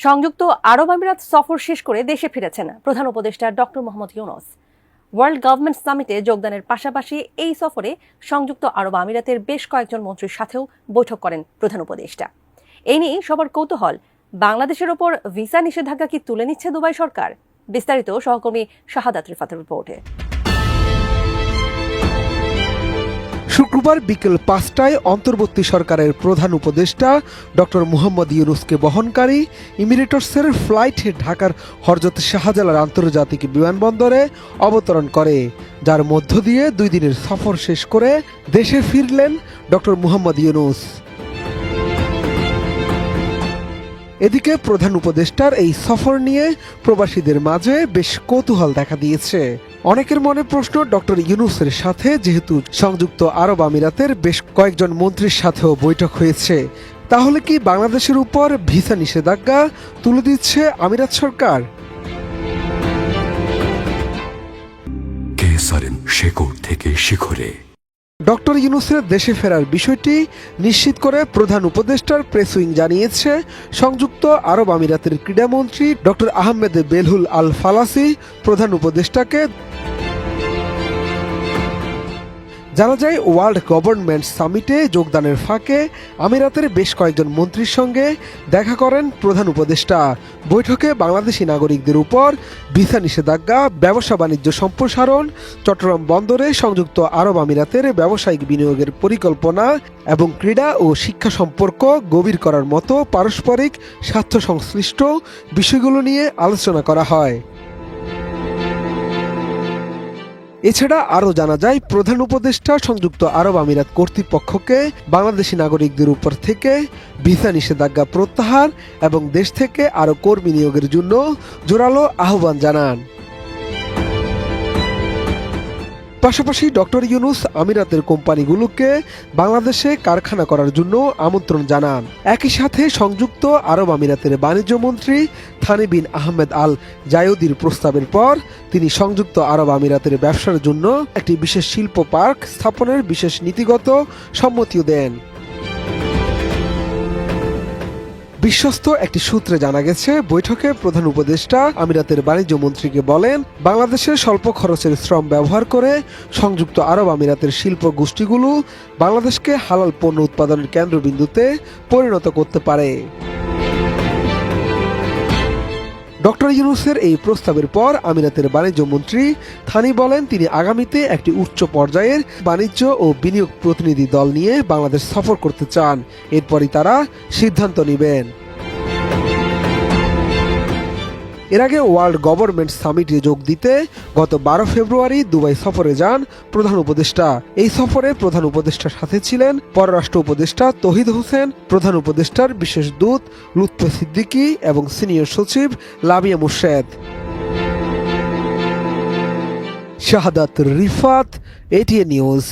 সংযুক্ত আরব আমিরাত সফর শেষ করে দেশে ফিরেছেন প্রধান উপদেষ্টা doctor Mohammad Yunus. World government সামিটে যোগদানের পাশাপাশি এই সফরে সংযুক্ত আরব আমিরাতের বেশ কয়েকজন মন্ত্রীর সাথেও বৈঠক করেন প্রধান উপদেষ্টা। এই নিয়ে সবার কৌতূহল, বাংলাদেশের ওপর ভিসা নিষেধাজ্ঞা কি তুলে নিচ্ছে দুবাই সরকার? বিস্তারিত সহকর্মী শাহাদাত রিফাতের রিপোর্টে। শুক্রবার বিকেল ৫টায় অন্তর্বর্তী সরকারের প্রধান উপদেষ্টা ডক্টর মুহাম্মদ ইউনূসকে বহনকারী ইমিরেটসের ফ্লাইট ঢাকার হযরত শাহজালাল আন্তর্জাতিক বিমানবন্দরে অবতরণ করে, যার মধ্য দিয়ে ২ দিনের সফর শেষ করে দেশে ফিরলেন ডক্টর মুহাম্মদ ইউনূস। এদিকে প্রধান উপদেষ্টার এই সফর নিয়ে প্রবাসীদের মাঝে বেশ কৌতূহল দেখা দিয়েছে। অনেকের মনে প্রশ্ন, ডক্টর ইউনূসের সাথে যেহেতু সংযুক্ত আরব আমিরাতের বেশ কয়েকজন মন্ত্রীর সাথেও বৈঠক হয়েছে, তাহলে কি বাংলাদেশের উপর ভিসা নিষেধাজ্ঞা তুলে দিচ্ছে আমিরাত সরকার? শেকড় থেকে শিখরে ডক্টর ইউনূসের দেশে ফেরার বিষয়টি নিশ্চিত করে প্রধান উপদেষ্টার প্রেস উইং জানিয়েছে, সংযুক্ত আরব আমিরাতের ক্রীড়ামন্ত্রী ডক্টর আহমেদ বেলহুল আল ফালাসি প্রধান উপদেষ্টাকে জানা যায় ওয়ার্ল্ড গভর্নমেন্ট সামিটে যোগদানের ফাঁকে আমিরাতের বেশ কয়েকজন মন্ত্রীর সঙ্গে দেখা করেন প্রধান উপদেষ্টা। বৈঠকে বাংলাদেশি নাগরিকদের উপর ভিসা নিষেধাজ্ঞা, ব্যবসা বাণিজ্য সম্প্রসারণ, চট্টগ্রাম বন্দরে সংযুক্ত আরব আমিরাতের ব্যবসায়িক বিনিয়োগের পরিকল্পনা এবং ক্রীড়া ও শিক্ষা সম্পর্ক গভীর করার মতো পারস্পরিক স্বার্থ সংশ্লিষ্ট বিষয়গুলো নিয়ে আলোচনা করা হয়। এছাড়া আরও জানা যায়, প্রধান উপদেষ্টা সংযুক্ত আরব আমিরাত কর্তৃপক্ষকে বাংলাদেশি নাগরিকদের উপর থেকে ভিসা নিষেধাজ্ঞা প্রত্যাহার এবং দেশ থেকে আরও কর্মী নিয়োগের জন্য জোরালো আহ্বান জানান। পাশাপাশি ডক্টর ইউনূস আমিরাতের কোম্পানিগুলোকে বাংলাদেশে কারখানা করার জন্য আমন্ত্রণ জানান। একই সাথে সংযুক্ত আরব আমিরাতের বাণিজ্য মন্ত্রী থানি বিন আহমেদ আল জায়দির প্রস্তাবের পর তিনি সংযুক্ত আরব আমিরাতের ব্যবসার জন্য একটি বিশেষ শিল্প পার্ক স্থাপনের বিশেষ নীতিগত সম্মতিও দেন। বিশ্বস্ত একটি সূত্রে জানা গেছে, বৈঠকে প্রধান উপদেষ্টা আমিরাতের বাণিজ্য মন্ত্রীকে বলেন, বাংলাদেশের স্বল্প খরচের শ্রম ব্যবহার করে সংযুক্ত আরব আমিরাতের শিল্প গোষ্ঠীগুলো বাংলাদেশকে হালাল পণ্য উৎপাদনের কেন্দ্রবিন্দুতে পরিণত করতে পারে। ডক্টর ইউনূসের এই প্রস্তাবের পর আমিরাতের বাণিজ্য মন্ত্রী থানি বলেন, তিনি আগামীতে একটি উচ্চ পর্যায়ের বাণিজ্য ও বিনিয়োগ প্রতিনিধি দল নিয়ে বাংলাদেশ সফর করতে চান। এরপরই তারা সিদ্ধান্ত নেবেন। এর আগে ওয়ার্ল্ড গভর্নমেন্ট সামিটে যোগ দিতে গত ১২ ফেব্রুয়ারি দুবাই সফরে যান প্রধান উপদেষ্টা। এই সফরে প্রধান উপদেষ্টার সাথে ছিলেন পররাষ্ট্র উপদেষ্টা তৌহিদ হোসেন, প্রধান উপদেষ্টার বিশেষ দূত লুৎফে সিদ্দিকী এবং সিনিয়র সচিব লামিয়া মুর্শেদ। শাহাদাত রিফাত, এটিএন নিউজ,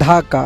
ঢাকা।